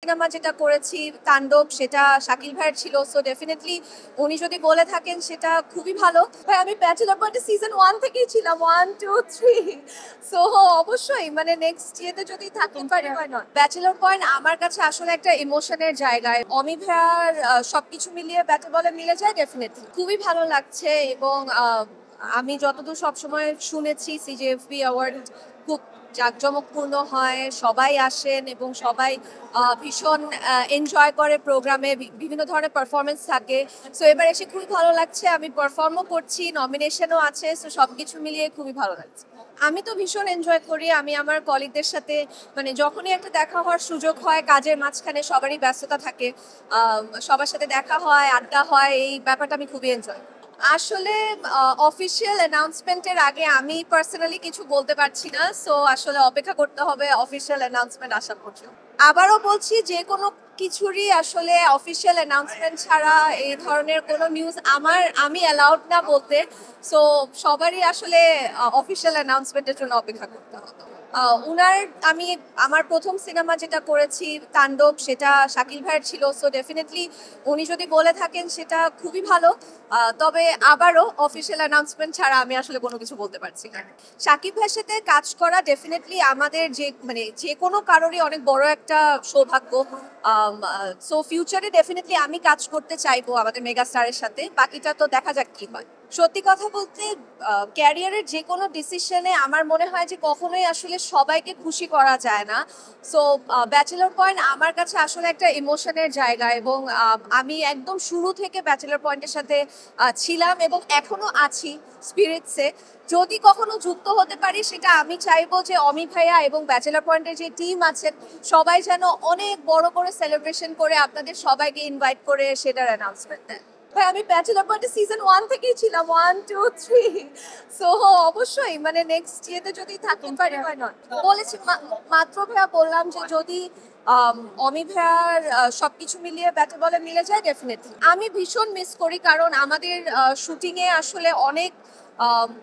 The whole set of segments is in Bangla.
সিনেমা যেটা করেছি তাণ্ডব, সেটা শাকিল ভাইয়ের ছিল। সো ডেফিনেটলি উনি যদি বলে থাকেন সেটা খুবই ভালো। ভাই আমি ব্যাচেলর পয়েন্টে সিজন 1 থেকেই ছিলাম, 1 2 3। সো অবশ্যই মানে নেক্সট ইয়েতে যদি থাকতে পারি হয় না। ব্যাচেলর পয়েন্ট আমার কাছে আসলে একটা ইমোশনের জায়গায়। অমি ভাইয়ার সবকিছু মিলিয়ে ব্যাটে বলে মিলে যায় ডেফিনেটলি। খুবই ভালো লাগছে এবং আমি যতদূর সবসময় শুনেছি সিজেএফবি অ্যাওয়ার্ড খুব জাঁকজমকপূর্ণ হয়, সবাই আসেন এবং সবাই ভীষণ এনজয় করে প্রোগ্রামে, বিভিন্ন ধরনের পারফরমেন্স থাকে। সো এবার এসে খুবই ভালো লাগছে, আমি পারফর্মও করছি, নমিনেশনও আছে। সো সবকিছু মিলিয়ে খুবই ভালো লাগছে। আমি তো ভীষণ এনজয় করি, আমি আমার কলিগদের সাথে মানে যখনই একটা দেখা হওয়ার সুযোগ হয়, কাজের মাঝখানে সবারই ব্যস্ততা থাকে, সবার সাথে দেখা হয়, আড্ডা হয়, এই ব্যাপারটা আমি খুবই এনজয়। আসলে অফিসিয়াল অ্যানাউন্সমেন্টের আগে আমি পার্সোনালি কিছু বলতে পারছি না। সো আসলে অপেক্ষা করতে হবে অফিসিয়াল অ্যানাউন্সমেন্ট আসা পর্যন্ত। আবারও বলছি, যে কোনো কিছুরই আসলে অফিসিয়াল অ্যানাউন্সমেন্ট ছাড়া এই ধরনের কোনো নিউজ আমি অ্যালাউড না বলতে। সো সবারই আসলে অফিসিয়াল অ্যানাউন্সমেন্টের জন্য অপেক্ষা করতে হবে। উনার আমি আমার প্রথম সিনেমা যেটা করেছি তাণ্ডব, সেটা শাকিল ভাইয়ের ছিল। সো ডেফিনেটলি উনি যদি বলে থাকেন সেটা খুবই ভালো। তবে আবারও অফিসিয়াল অ্যানাউন্সমেন্ট ছাড়া আমি আসলে কোনো কিছু বলতে পারছি না। শাকিব ভাইয়ের সাথে কাজ করা ডেফিনেটলি আমাদের যে কোনো কারোরই অনেক বড় একটা সৌভাগ্য। সো ফিউচারে ডেফিনেটলি আমি কাজ করতে চাইবো আমাদের মেগা স্টারের সাথে, বাকিটা তো দেখা যাক কি হয়। সত্যি কথা বলতে ক্যারিয়ারের যে কোনো ডিসিশনে আমার মনে হয় যে কখনোই আসলে সবাইকে খুশি করা যায় না। সো ব্যাচেলর পয়েন্ট আমার কাছে আসলে একটা ইমোশনের জায়গা এবং আমি একদম শুরু থেকে ব্যাচেলর পয়েন্টের সাথে ছিলাম এবং এখনো আছি স্পিরিটসে। যদি কখনো যুক্ত হতে পারি, সেটা আমি চাইবো যে অমি ভাইয়া এবং ব্যাচেলর পয়েন্টের যে টিম আছেন সবাই যেন অনেক বড় করে সেলিব্রেশন করে আপনাদের সবাইকে ইনভাইট করে সেটার অ্যানাউন্সমেন্ট দেন। ভাই আমি ব্যাচেলর পয়েন্টে সিজন 1 থেকেই ছিলাম, 1 2 3। সো অবশ্যই মানে নেক্সট ইয়েতে যদি থাকতে পারি হয় না। বলেছি মাত্র ভাইয়া বললাম যে যদি আম, অমি ভাইয়ার সবকিছু মিলিয়ে ব্যাটে বলে মিলে যায় ডেফিনেটলি। আমি ভীষণ মিস করি, কারণ আমাদের শুটিং এ আসলে অনেক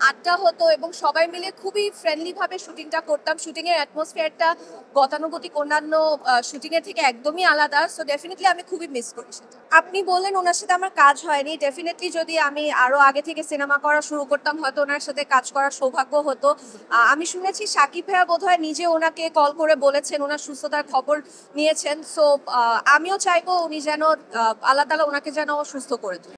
আড্ডা হতো এবং সবাই মিলে খুবই ফ্রেন্ডলি ভাবে শুটিংটা করতাম। শুটিং এর অ্যাটমসফিয়ারটা গতানুগতিক অন্যান্য শুটিং এর থেকে একদমই আলাদা। সো ডেফিনেটলি আমি খুবই মিস করি সেটা। আপনি বললেন ওনার সাথে আমার কাজ হয়নি, ডেফিনেটলি যদি আমি আরো আগে থেকে সিনেমা করা শুরু করতাম হয়তো ওনার সাথে কাজ করার সৌভাগ্য হতো। আমি শুনেছি সাকিব ভাইয়া বোধহয় নিজে ওনাকে কল করে বলেছেন, ওনার সুস্থতার খবর নিয়েছেন। সো আমিও চাইবো উনি যেন আল্লাহ তাআলা ওনাকে যেন সুস্থ করে দেন।